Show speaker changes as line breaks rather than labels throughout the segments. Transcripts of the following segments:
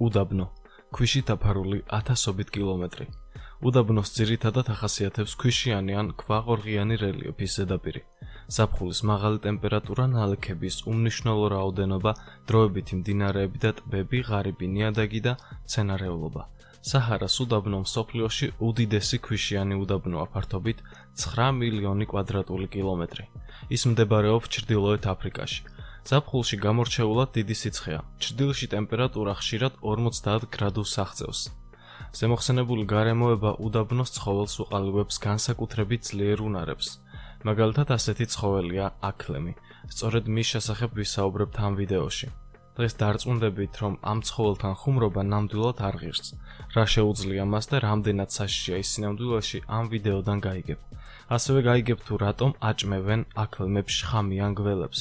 უდაბნო, ქვიშით დაფარული ათასობით კილომეტრი. უდაბნოს ძირითადად ახასიათებს ქვიშიანი ან ქვაღორღიანი რელიეფის ზედაპირი. ზაფხულის მაღალი ტემპერატურა, ნალექების უმნიშვნელო რაოდენობა, დროებითი მდინარეები და ტბები, ღარიბი ნიადაგი და მცენარეულობა. საჰარას უდაბნო მსოფლიოში უდიდესი ქვიშიანი უდაბნოა ფართობით 9 მილიონი კვადრატული კილომეტრი. ის მდებარეობს ჩრდილოეთ აფრიკაში. ზაფხულში გამორჩეულად დიდი სიცხეა. ჩრდილში ტემპერატურა ხშირად 50 გრადუსს აღწევს. ზემოხსენებული გარემოება უდაბნოს ცხოველს უყალიბებს განსაკუთრებით ძლიერ უნარებს. მაგალითად ასეთი ცხოველია აქლემი. სწორედ მის შესახებ ვისაუბრებთ ამ ვიდეოში. დღეს დარწმუნდებით, რომ ამ ცხოველთან ხუმრობა ნამდვილად არ ღირს. რა შეუძლია მას და რამდენად საშიშია ის სინამდვილეში ამ ვიდეოდან გაიგებ. ასევე გაიგებ თუ რატომ აჭმევენ აქლემებს შხამიან გველებს.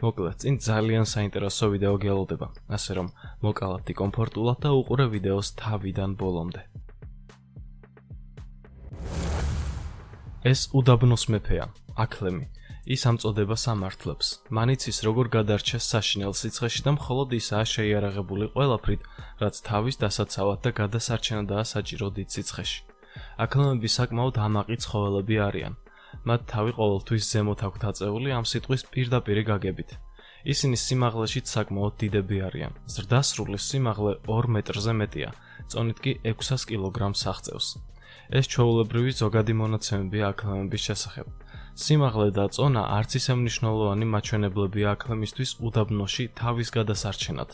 მოკლედ, წინ ძალიან საინტერესო ვიდეო გელოდება, ასე რომ მოკალათი კომფორტულად და უყურე ვიდეოს თავიდან ბოლომდე. ეს უდაბნოს მეფეა, აქლემი. ის ამ წოდებას ამართლებს. მან იცის როგორ გადარჩეს საშინელ სიცხეში და მხოლოდ ისაა შეიარაღებული ყველაფრით, რაც თავის დასაცავად და გადასარჩენადაა საჭირო დიდ სიცხეში. აქლემები საკმაოდ ამაყი ცხოველები არიან. მათ თავი ყოველთვის ზემოთ აქვთ აწეული ამ სიტყვის პირდაპირი გაგებით. ისინი სიმაღლეშიც საკმაოდ დიდები არიან. ზრდასრული სიმაღლე 2 მეტრზე მეტია, წონით კი 600 კილოგრამს აღწევს. ეს ჩვეულებრივი ზოგადი მონაცემებია აქლემების შესახებ. სიმაღლე და წონა არც ისე მნიშვნელოვანი მაჩვენებლებია აქლემისთვის უდაბნოში თავის გადასარჩენად.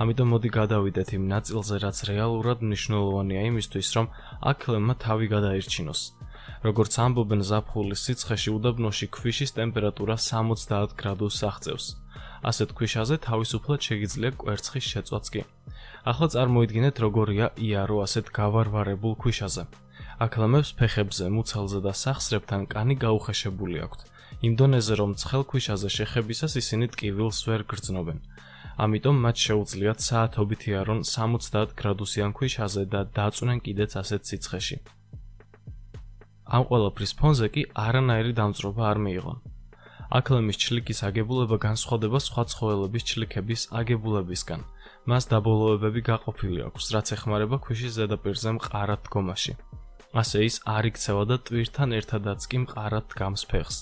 ამიტომ მოდი გადავიდეთ იმ ნაწილზე, რაც რეალურად მნიშვნელოვანია იმისთვის, რომ აქლემმა თავი გადაირჩინოს. როგორც ამბობენ, ზაფხულის სიცხეში უდაბნოში ქვიშის ტემპერატურა 60 გრადუსს აღწევს. ასეთ ქვიშაზე თავისუფლად შეგიძლია კვერცხის შეწვაც კი. ახლა წარმოიდგინეთ, როგორია იარო ასეთ გავარვარებულ ქვიშაზე. აქლემებს ფეხებზე, მუცელზე და სახსრებთან კანი გაუხეშებული აქვთ. იმ დონეზე, რომ ცხელ ქვიშაზე შეხებისას ისინი ტკივილს ვერ გრძნობენ. ამიტომ მათ შეუძლიათ საათობით იარონ 60 გრადუსიან ქვიშაზე და დაწვნენ კიდეც ასეთ სიცხეში. ამ ყველაფრის ფონზე კი არანაირი დამწვრობა არ მიიღო. აქლემის ჩლიკის აგებულება განსხვავდება სხვა ცხოველების ჩლიქების აგებულებისგან. მას დაბოლოებები გაყოფილი აქვს, რაც ეხმარება ქვიშის ზედაპირზე მყარად დგომაში. ასე ის არ იქცევა და ტვირთან ერთადაც კი მყარად დგამს ფეხს.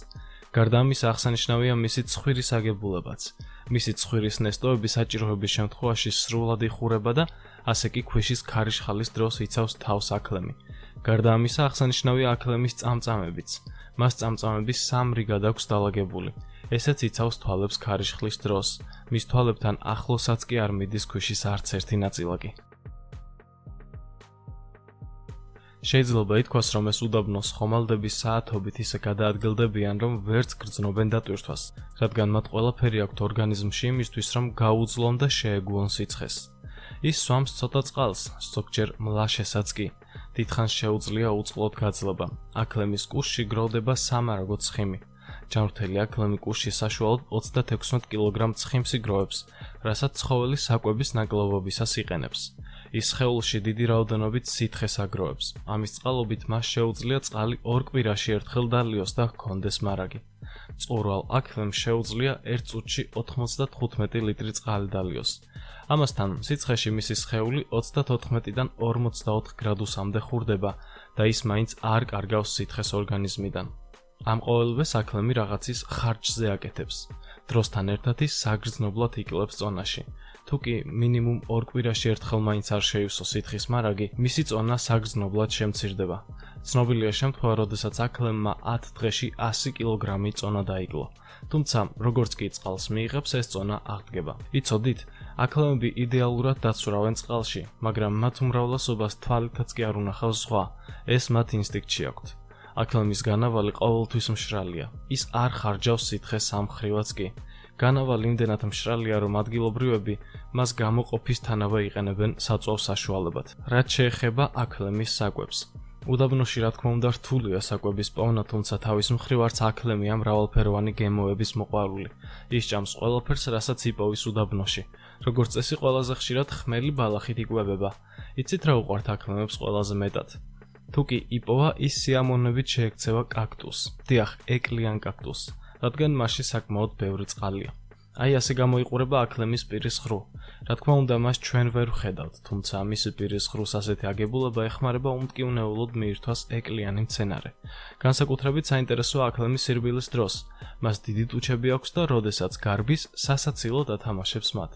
გარდა ამისა, აღსანიშნავია მისი ცხვირის აგებულებაც. მისი ცხვირის ნესტოები საჭიროების შემთხვევაში სრულად იხურება და ასე კი ქვიშის ქარიშხალის დროს იცავს თავს აქლემი. გარდა ამისა, აღსანიშნავია აქლემის წამწამებიც. მას წამწამების 3 რიგად აქვს დალაგებული. ესეც იცავს თვალებს ქარიშხლის დროს. მის თვალებთან ახლოსაც კი არ მიდის ქვიშის არც ერთი ნაწილაკი. შეიძლება ითქვას, რომ ეს უდაბნოს ხომალდები საათობით ისე გადაადგილდებიან, რომ ვერც გრძნობენ დატვირთვას, რადგან მათ ყველაფერი აქვთ ორგანიზმში იმისთვის, რომ გაუძლონ და შეეგუონ სიცხეს. ის სვამს ცოტა წყალს, ზოგჯერ მლაშესაც კი. დიდხანს შეუძლია უწყლოდ გაძლება. აქლემის კუშში გროვდება სამარაგო ცხიმი. ჯანმრთელი აქლემი კუშში საშუალოდ 36 კილოგრამ ცხიმს იგროვებს, რასაც ცხოველი საკვების ნაკლებობისას იყენებს. ის სხეულში დიდი რაოდენობით სითხეს აგროვებს. ამის წყალობით მას შეუძლია წყალი 2 კვირაში ერთხელ დალიოს და ჰქონდეს მარაგი. მწყურვალ აქლემს შეუძლია 1 წუთში 95 ლიტრი წყალი დალიოს. ამასთან, სიცხეში მისი სხეული 34-დან 44 გრადუსამდე ხურდება და ის მაინც არ კარგავს სითხეს ორგანიზმიდან. ამ ყოველივეს აქლემი რაღაცის ხარჯზე აკეთებს. დროსთან ერთად ის საგრძნობლად იკლებს წონაში. თუ კი მინიმუმ 2 კვირაში ერთხელ მაინც არ შეივსო სითხის მარაგი, მისი წონა საგრძნობლად შემცირდება. ცნობილია შემთხვევა, როდესაც აქლემმა 10 დღეში 100 კილოგრამი წონა დაიკლო. თუმცა, როგორც კი წყალს მიიღებს, ეს წონა აღდგება. იცოდით, აქლემები იდეალურად დაცურავენ წყალში, მაგრამ მათ უმრავლესობას თვალითაც კი არ უნახავს ზღვა. ეს მათ ინსტინქტში აქვთ. აქლემის განავალი ყოველთვის მშრალია. ის არ ხარჯავს სითხეს ამ მხრივაც კი. განავალი იმდენად მშრალია, რომ ადგილობრივები მას გამოყოფისთანავე იყენებენ საწვავ საშუალებად. რაც შეეხება აქლემის საკვებს. უდაბნოში რა თქმა უნდა რთულია საკვების პოვნა, თუმცა თავის მხრივ არც აქლემია მრავალფეროვანი გემოების მოყვარული. ის ჭამს ყველაფერს, რასაც იპოვის უდაბნოში. როგორც წესი, ყველაზე ხშირად ხმელი ბალახით იკვებება. იცით რა უყვართ აქლემებს ყველაზე მეტად? თუ კი იპოვა, ის სიამოვნებით შეექცევა კაქტუსს. დიახ, ეკლიან კაქტუსს. რადგან მასში საკმაოდ ბევრი წყალია. აი ასე გამოიყურება აკლემის პირის ღრუ. Რა თქმა უნდა, მას ჩვენ ვერ ვხედავთ, თუმცა მისი პირის ღრუს ასეთი აგებულება ეხმარება უმტკივნეულოდ მიირთვას ეკლიანი მცენარე. განსაკუთრებით საინტერესოა აკლემის სირბილის დროს. მას დიდი ტუჩები აქვს და როდესაც გარბის, სასაცილოდ ათამაშებს მათ.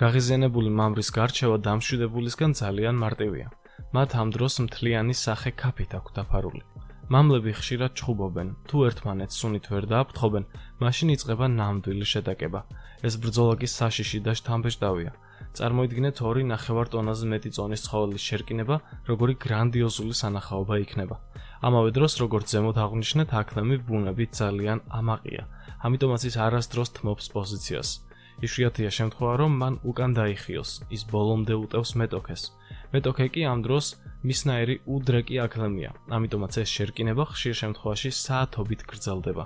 გაღიზიანებული მამრის გარჩევა დამშვიდებულისგან ძალიან მარტივია. მათ ამ დროს მთლიანი სახე ქაფით აქვს დაფარული. მამლები ხშირად ჩხუბობენ, თუ ერთმანეთს სუნით ვერ დააფრთხობენ, მაშინ იწყება ნამდვილი შეტაკება. ეს ბრძოლა კი საშიში და შთამბეჭდავია. წარმოიდგინეთ 2.5 ტონაზე მეტი წონის ცხოველის შერკინება, როგორი გრანდიოზული სანახაობა იქნება. ამავე დროს, როგორც ზემოთ აღვნიშნეთ, აკლემი ბუნებით ძალიან ამაყია, ამიტომაც ის არასდროს თმობს პოზიციას. იშვიათია შემთხვევა, რომ მან უკან დაიხიოს, ის ბოლომდე უტევს მეტოქეს. მეტოქე კი ამ დროს მისნაირი უდრეკი აკლემია, ამიტომაც ეს შერკინება ხშირ შემთხვევაში საათობით გრძელდება.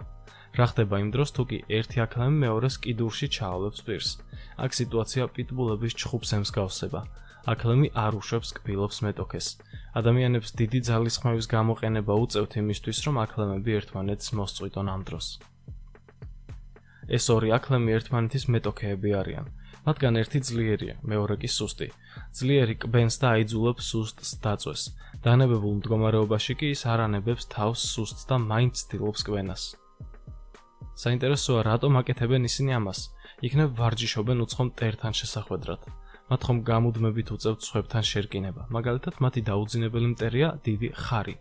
რა ხდება იმ დროს, თუ კი ერთი აკლემი მეორეს კიდურში ჩაავლებს პირს? აქ სიტუაცია პიტბულების ჩხუბს ემსგავსება. აკლემი არ უშვებს კბილობს მეტოქეს. ადამიანებს დიდი ძალისხმევის გამოყენება უწევთ იმისთვის, რომ აკლემები ერთმანეთს მოსწყვიტონ ამ დროს. ეს ორი აკლემი ერთმანეთის მეტოქეები არიან. მათგან ერთი ძლიერია, მეორე კი სუსტი. ძლიერი კბენს და აიძულებს სუსტს დაწვეს. დანებებულ მდგომარეობაში კი ის არ ანებებს თავს სუსტს და მაინც ცდილობს კბენას. საინტერესოა, რატომ აკეთებენ ისინი ამას? იქნებ ვარჯიშობენ უცხო მტერთან შესახვედრად. მათ ხომ გამუდმებით უწევთ სხვებთან შერკინება. მაგალითად, მათი დაუძინებელი მტერია დიდი ხარი.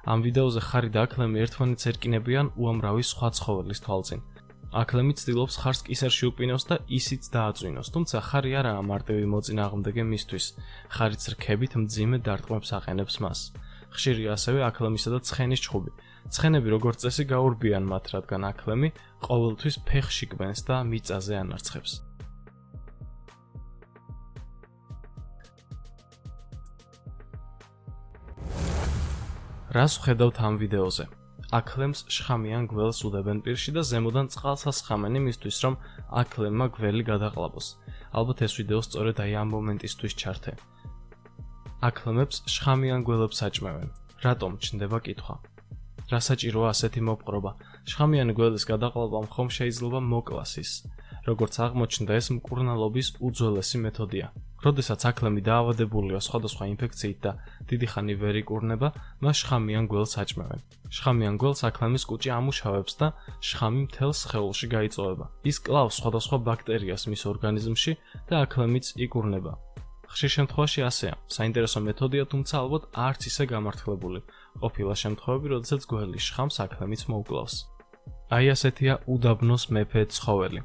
ამ ვიდეოზე ხარი და აკლემი ერთმანეთს ერკინებიან უამრავი სხვა ცხოველის თვალწინ. აკლემი ცდილობს ხარს კისერში უყინოს და ისიც დააწვინოს, თუმცა ხარი არაა მარტივი მოწინააღმდეგე მისთვის. ხარიც რქებით მძიმე დარტყმებს აყენებს მას. ხშირია ასევე აკლემისა და ცხენის ჩხუბი. ცხენები როგორც წესი გაურბიან მათ, რადგან აკლემი ყოველთვის ფეხში კბენს და მიწაზე ანარცხებს. რას ვხედავთ ამ ვიდეოზე? აკლემს შხამიან გველს უდებენ პირში და ზემოდან წყალს ასხამენ იმისთვის, რომ აკლემმა გველი გადაყლაპოს. ალბათ ეს ვიდეო სწორედ აი ამ მომენტისთვის ჩართე. აკლემებს შხამიან გველებს აჭმევენ. რატომ ჩნდება კითხვა? რა საჭიროა ასეთი მოპყრობა? შხამიანი გველის გადაყლაპამ ხომ შეიძლება მოკლას ის. როგორც აღმოჩნდა, ეს მკურნალობის უძველესი მეთოდია. როდესაც აკლემი დაავადებულია სხვადასხვა ინფექციით და დიდი ხანი ვერ იკურნება, მას შხამიან გველს აჭმევენ. შხამიან გველს აკლემის კუჭი ამუშავებს და შხამი მთელ სხეულში გაიწოვება. ის კლავს სხვადასხვა ბაქტერიას მის ორგანიზმში და აკლემიც იკურნება. ხშირ შემთხვევაში ასეა. საინტერესო მეთოდია, თუმცა ალბათ არც ისე გამართლებული. ყოფილა შემთხვევები, როდესაც გველი შხამს აკლემიც მოუკლავს. აი ასეთია უდაბნოს მეფე ცხოველი.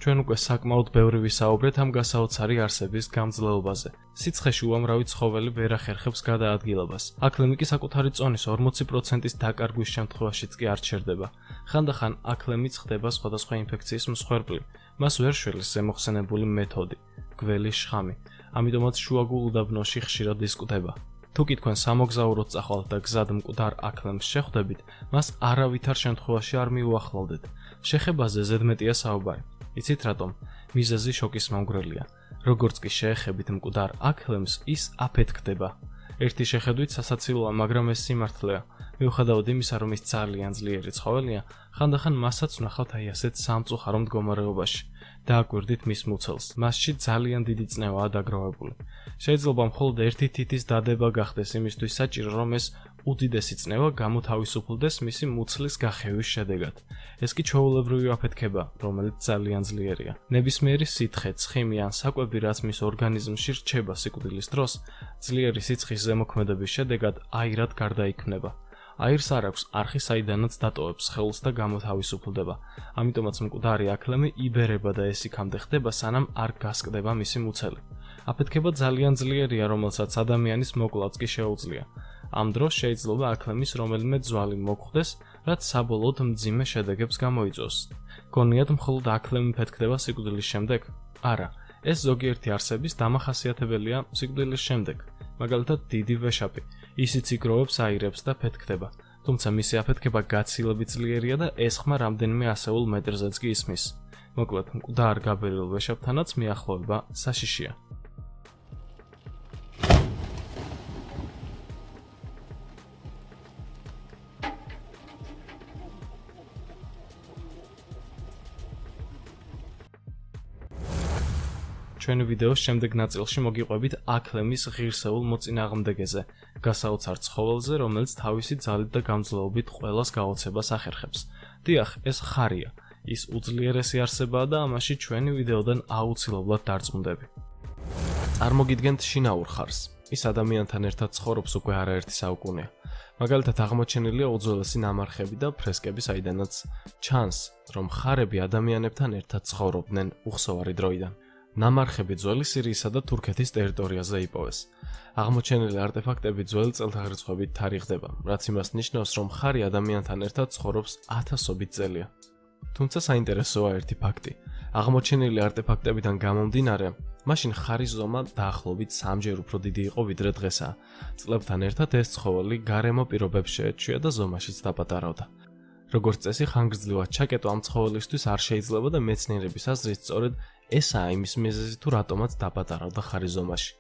ჩვენ უკვე საკმაოდ ბევრი ვისაუბრეთ ამ გასაოცარი არსების გამძლეობაზე. სიცხეში უამრავი ცხოველი ვერ ახერხებს გადაადგილებას. აკლემი კი საკუთარი წონის 40%-ის დაკარგვის შემთხვევაშიც კი არ ჩერდება. ხანდახან აკლემიც ხდება სხვადასხვა ინფექციის მსხვერპლი. მას ვერ შველის ზემოხსენებული მეთოდი, გველის შხამი. ამიტომაც შუაგულ უდაბნოში ხშირად diskutება. თუ კი თქვენ სამოგზაუროდ წახვალთ და გზად მკვდარ აკლემს შეხვდებით, მას არავითარ შემთხვევაში არ მიუახლოვდეთ. შეხებაზე ზედმეტია საუბარი. იცით რატომ? მიზეზი შოკის მომგვრელია. როგორც კი შეეხებით მკვდარ აკლემს, ის აფეთქდება. ერთი შეხედვით სასაცილოა, მაგრამ ეს სიმართლეა. მიუხედავად იმისა, რომ ის ძალიან ძლიერი ცხოველია, ხანდახან მასაც ვნახავთ აი ასეთ სამწუხარო მდგომარეობაში. დააკვირდით მის მუცელს. მასში ძალიან დიდი წნევაა დაგროვებული. შეიძლება მხოლოდ ერთი თითის დადება გახდეს იმისთვის საჭირო, რომ ეს უდიდესი წნევა გამოთავისუფლდეს მისი მუცლის გახევის შედეგად. ეს კი ჩვეულებრივი აფეთქება, რომელიც ძალიან ძლიერია. ნებისმიერი სითხე, ცხიმი ან საკვები, რაც მის ორგანიზმში რჩება სიკვდილის დროს, ძლიერი სიცხის ზემოქმედების შედეგად აირად გარდაიქმნება. აირს არ აქვს არხი, საიდანაც დატოვებს სხეულს და გამოთავისუფლდება. ამიტომაც მკვდარი აკლემი იბერება და ეს იქამდე ხდება, სანამ არ გასკდება მისი მუცელი. აფეთქება ძალიან ძლიერია, რომელსაც ადამიანის მოკლაც კი შეუძლია. ამ დროს შეიძლება აკლემის რომელიმე ძვალი მოგვხდეს, რაც საბოლოოდ მძიმე შედეგებს გამოიწვევს. გონიათ მხოლოდ აკლემი ფეთქდება სიკვდილის შემდეგ? არა, ეს ზოგიერთი არსების დამახასიათებელია სიკვდილის შემდეგ. მაგალითად, დიდი ვეშაპი. ისიც იგროვებს აირებს და ფეთქდება. თუმცა მისი აფეთქება გაცილებით ძლიერია და ეს ხმა რამდენიმე ასეულ მეტრზეც კი ისმის. მოკლედ, მკვდარ გაბერილ ვეშაპთანაც მიახლოება საშიშია. ჩვენი ვიდეოს შემდეგ ნაწილში მოგიყვებით აქლემის ღირსეულ მოწინააღმდეგეზე, გასაოცარ ცხოველზე, რომელიც თავისი ძალით და გამძლეობით ყველას გაოცებას ახერხებს. დიახ, ეს ხარია, ის უძლიერესი არსებაა და ამაში ჩვენი ვიდეოდან აუცილებლად დარწმუნდები. წარმოგიდგენთ შინაურ ხარს. ის ადამიანთან ერთად ცხოვრობს უკვე არაერთი საუკუნეა. მაგალითად აღმოჩენილია უძველესი ნამარხები და ფრესკები, საიდანაც ჩანს, რომ ხარები ადამიანებთან ერთად ცხოვრობდნენ უხსოვარი დროიდან. ნამარხები ძველი სირიისა და თურქეთის ტერიტორიაზე იპოვეს. აღმოჩენილი არტეფაქტები ძველი წელთაღრიცხვებით თარიღდება, რაც იმას ნიშნავს, რომ ხარი ადამიანთან ერთად ცხოვრობს ათასობით წელია. თუმცა საინტერესოა ერთი ფაქტი. აღმოჩენილი არტეფაქტებიდან გამომდინარე, მაშინ ხარის ზომა დაახლოებით 3-ჯერ უფრო დიდი იყო ვიდრე დღესაა. წლებთან ერთად ეს ცხოველი გარემო პირობებს შეეჩვია და ზომაშიც დაპატარავდა. როგორც წესი, ხანგრძლივად ჩაკეტვა ამ ცხოველისთვის არ შეიძლება და მეცნიერების აზრით სწორედ ესაა იმის მიზეზი, თუ რატომაც დაპატარავდა ხარის ზომაში.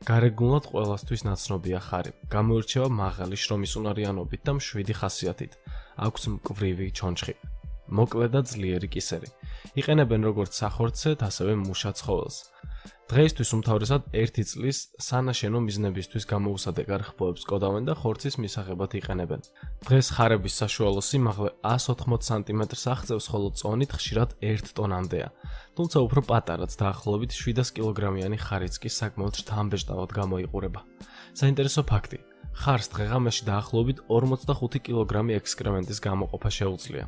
გარეგნულად ყველასთვის ნაცნობია ხარი. გამოირჩევა მაღალი შრომის უნარიანობით და მშვიდი ხასიათით. აქვს მკვრივი ჩონჩხი. მოკლე და ძლიერი კისერი. იყენებენ როგორც სახორცეთ, ასევე მუშა ცხოველს. დღეისთვის უმთავრესად 1 წლის სანაშენო მიზნებისთვის გამოუსადეგ გარხბოებს კოდავენ და ხორცის მისაღებად იყენებენ. დღეს ხარების საშუალო სიმაღლე 180 სანტიმეტრს აღწევს, ხოლო წონით ხშირად 1 ტონამდეა. თუმცა უფრო პატარაც, დაახლოებით 700 კილოგრამიანი ხარიც კი საკმაოდ შთამბეჭდავად გამოიყურება. საინტერესო ფაქტი: ხარს დღეღამეში დაახლოებით 45 კილოგრამი ექსკრემენტის გამოყოფა შეუძლია.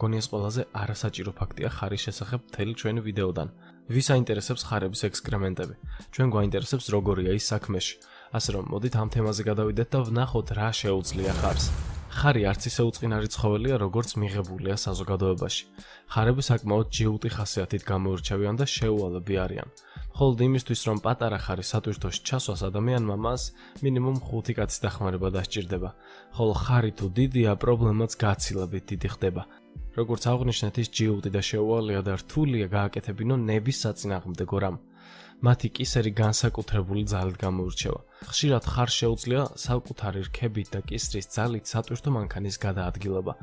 გონი ეს ყველაზე არასაჭირო ფაქტია ხარის შესახებ მთელი ჩვენი ვიდეოდან. ვის აინტერესებს ხარების ექსკრემენტები? ჩვენ გვაინტერესებს როგორია ის საქმეში. ასე რომ, მოდით ამ თემაზე გადავიდეთ და ვნახოთ რა შეუძლია ხარს. ხარი არც ისე უწყინარი ცხოველია, როგორც მიღებულია საზოგადოებაში. ხარები საკმაოდ ჯიუტი ხასიათით გამოირჩევიან და შეუვალები არიან. მხოლოდ იმისთვის, რომ პატარა ხარი სატვირთოში ჩასვას, ადამიანმა მას მინიმუმ 5 კაცის დახმარება დასჭირდება. ხოლო ხარი თუ დიდია, პრობლემაც გაცილებით დიდი ხდება. როგორც აღვნიშნეთ, ის ჯიუტი და შეუვალია და რთულია გააკეთებინო ნების საწინააღმდეგო რამ. მათი კისერი განსაკუთრებული ძალით გამოირჩევა. ხშირად ხარს შეუძლია საკუთარი რქებით და კისრის ძალით სატვირთო მანქანის გადაადგილება.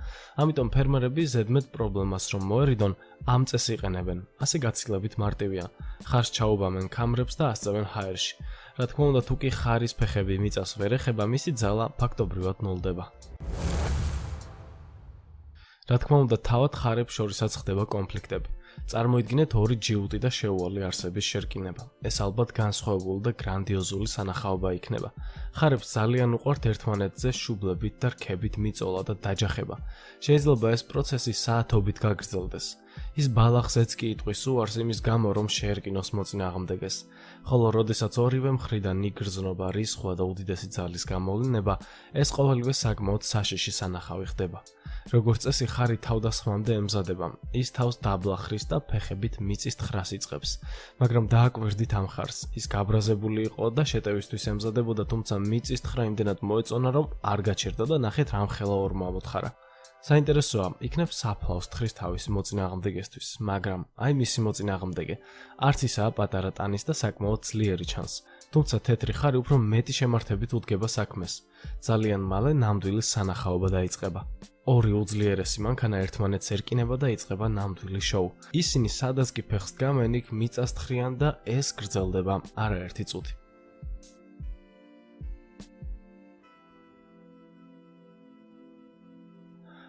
ამიტომ ფერმერები ზედმეტ პრობლემას რომ მოერიდონ, ამ წესს იყენებენ. ასე გაცილებით მარტივია. ხარს ჩაუბამენ ქამრებს და ასწევენ ჰაერში. რა თქმა უნდა, თუ კი ხარის ფეხები მიწას ვერ ეხება, მისი ძალა ფაქტობრივად ნულდება. რა თქმა უნდა, თავად ხარებს შორისაც ხდება კონფლიქტები. წარმოიდგინეთ 2 ჯიუტი და შეუვალი არსების შერკინება. ეს ალბათ განსხვავებული და გრანდიოზული სანახაობა იქნება. ხარებს ძალიან უყვართ ერთმანეთზე შუბლებით და რქებით მიწოლა და დაჯახება. შეიძლება ეს პროცესი საათობით გაგრძელდეს. ის ბალახზეც კი იტყვის უარს იმის გამო, რომ შეერკინოს მოწინააღმდეგეს. ხოლო როდესაც ორივე მხრიდან იგრძნობა რისხვა და უდიდესი ძალის გამოვლინება, ეს ყოველივე საკმაოდ საშიში სანახავი ხდება. როგორც წესი, ხარი თავდასხმამდე ემზადება. ის თავს დაბლახრის და ფეხებით მიწის თხრას იწყებს. მაგრამ დააკვირდით ამ ხარს. ის გაბრაზებული იყო და შეტევისთვის ემზადებოდა, თუმცა მიწის თხრა იმდენად მოეწონა, რომ არ გაჩერდა და ნახეთ რამხელა ორმო ამოთხარა. საინტერესოა, იქნებ საფლავს თხრის თავისი მოწინააღმდეგესთვის, მაგრამ აი მისი მოწინააღმდეგე არც ისაა პატარა ტანის და საკმაოდ ძლიერი ჩანს. თუმცა თეთრი ხარი უფრო მეტი შემართებით უდგება საქმეს. ძალიან მალე ნამდვილი სანახაობა დაიწყება. 2 უძლიერესი მანქანა ერთმანეთს ერკინება და იწყება ნამდვილი შოუ. ისინი სადაც კი ფეხს დგამენ, იქ მიწას თხრიან და ეს გრძელდება არაერთი წუთი.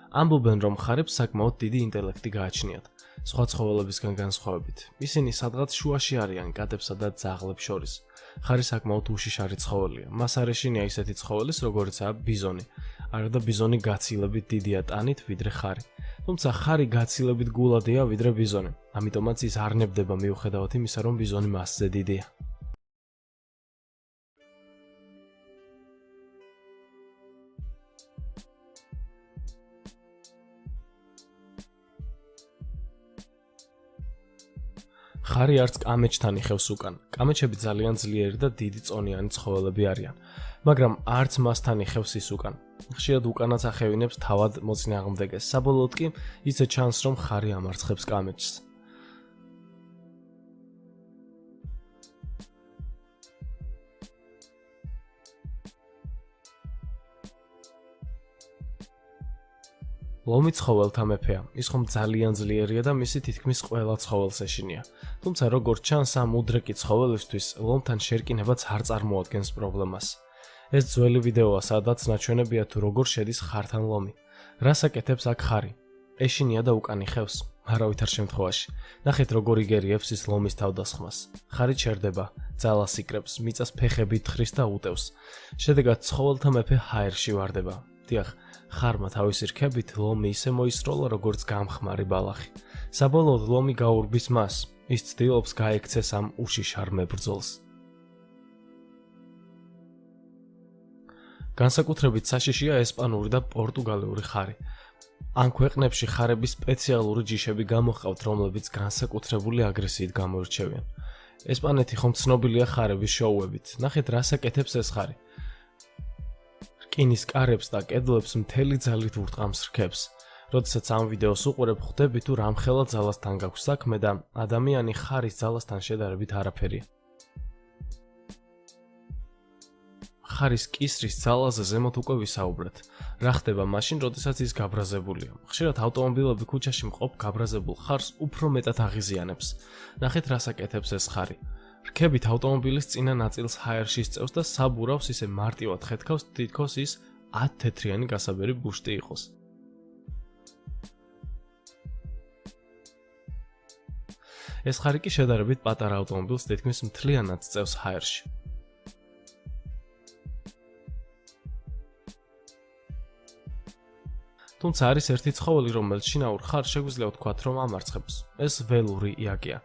ამბობენ, რომ ხარებს საკმაოდ დიდი ინტელექტი გააჩნიათ, სხვა ცხოველებისგან განსხვავებით. ისინი სადღაც შუაში არიან კატებსა და ძაღლებს შორის. ხარი საკმაოდ უშიშარი ცხოველია. მას არ ეშინია ისეთი ცხოველის, როგორიცაა ბიზონი. არა და ბიზონი გაცილებით დიდია ტანით ვიდრე ხარი. თუმცა ხარი გაცილებით გულადია ვიდრე ბიზონი. ამიტომაც ის არ ნებდება მიუხედავად იმისა, რომ ბიზონი მასზე დიდია. ხარი არც კამეჩთან იხევს უკან. კამეჩები ძალიან ძლიერი და დიდი წონიანი ცხოველები არიან, მაგრამ არც მასთან იხევს ის უკან. ხშირად უკანაც ახევინებს თავად მოწინააღმდეგეს. საბოლოოდ კი ისე ჩანს, რომ ხარი ამარცხებს კამეჩს. ლომი ცხოველთა მეფეა. ის ხომ ძალიან ძლიერია და მისი თითქმის ყველა ცხოველს ეშინია. თუმცა როგორც ჩანს, ამ უდრეკი ცხოველისთვის ლომთან შერკინებაც არ წარმოადგენს პრობლემას. ეს ძველი ვიდეოა, სადაც ნაჩვენებია თუ როგორ შედის ხართან ლომი. რას აკეთებს აქ ხარი? ეშინია და უკან იხევს? არავითარ შემთხვევაში. ნახეთ როგორ იგერიებს ის ლომის თავდასხმას. ხარი ჩერდება, ძალას იკრებს, მიწას ფეხებით თხრის და უტევს. შედეგად ცხოველთა მეფე ჰაერში ვარდება. დიახ, ხარმა თავისი რქებით ლომი ისე მოისროლა, როგორც გამხმარი ბალახი. საბოლოოდ ლომი გაურბის მას. ის ცდილობს გაექცეს ამ უშიშარ მებრძოლს. განსაკუთრებით საშიშია ესპანური და პორტუგალიური ხარი. ამ ქვეყნებში ხარების სპეციალური ჯიშები გამოჰყავთ, რომლებიც განსაკუთრებული აგრესიით გამოირჩევიან. ესპანეთი ხომ ცნობილია ხარების შოუებით. ნახეთ, რას აკეთებს ეს ხარი. რკინის კარებს და კედლებს მთელი ძალით ურტყამს რქებს. როდესაც ამ ვიდეოს უყურებ, ხვდები თუ რამხელა ძალასთან გაქვს საქმე და ადამიანი ხარის ძალასთან შედარებით არაფერია. ხარის კისრის ძალაზე ზემოთ უკვე ვისაუბრეთ. რა ხდება მაშინ, როდესაც ის გაბრაზებულია? ხშირად ავტომობილები ქუჩაში მყოფ გაბრაზებულ ხარს უფრო მეტად აღიზიანებს. ნახეთ, რას აკეთებს ეს ხარი. რქებით ავტომობილის წინა ნაწილს ჰაერში სწევს და საბურავს ისე მარტივად ხედქავს, თითქოს ის 10 თეთრიანი გასაბერი ბუშტი იყოს. ეს ხარი კი შედარებით პატარა ავტომობილს თითქმის მთლიანად სწევს ჰაერში. თუმცა არის ერთი ცხოველი, რომელიც შინაურ ხარს შეგვიძლია ვთქვათ, რომ ამარცხებს. ეს ველური იაკია.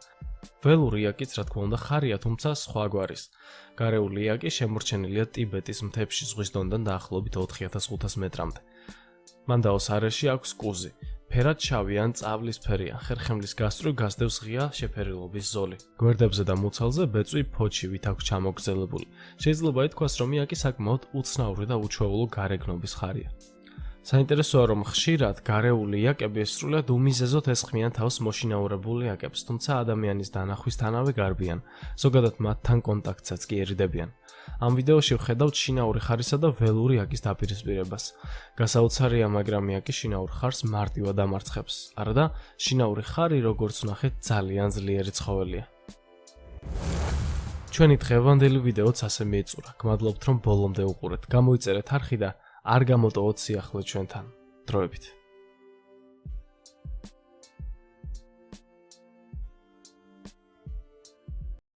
ველური იაკიც, რა თქმა უნდა, ხარია, თუმცა სხვა გვარის. გარეული იაკი შემორჩენილია ტიბეტის მთებში ზღვის დონიდან დაახლოებით 4500 მეტრამდე. მანდაოს არეში აქვს კუზი. ფერად შავი ან წავლისფერია, ხერხემლის გასწვრივ გასდევს ღია შეფერილობის ზოლი. გვერდებზე და მუცელზე ბეწვი ფოჩივით აქვს ჩამოგრძელებული. შეიძლება ითქვას, რომ იაკი საკმაოდ უცნაური და უჩვეულო გარეგნობის ხარია. საინტერესოა, რომ ხშირად გარეული იაკები სრულად უმიზეზოდ ესხმიან თავს მოშინაურებულ იაკებს, თუმცა ადამიანის დანახვისთანავე გარბიან, ზოგადად მათთან კონტაქტსაც კი ერიდებიან. ამ ვიდეოში ვხედავთ შინაური ხარისა და ველური იაკის დაპირისპირებას. გასაოცარია, მაგრამ იაკი შინაურ ხარს მარტივად ამარცხებს. არა და შინაური ხარი, როგორც ვნახეთ, ძალიან ძლიერი ცხოველია. ჩვენი დღევანდელი ვიდეოც ასე მიეწურა. გმადლობთ, რომ ბოლომდე უყურეთ. გამოიწერეთ არხი და არ გამოტოვოთ სიახლე ჩვენთან. დროებით.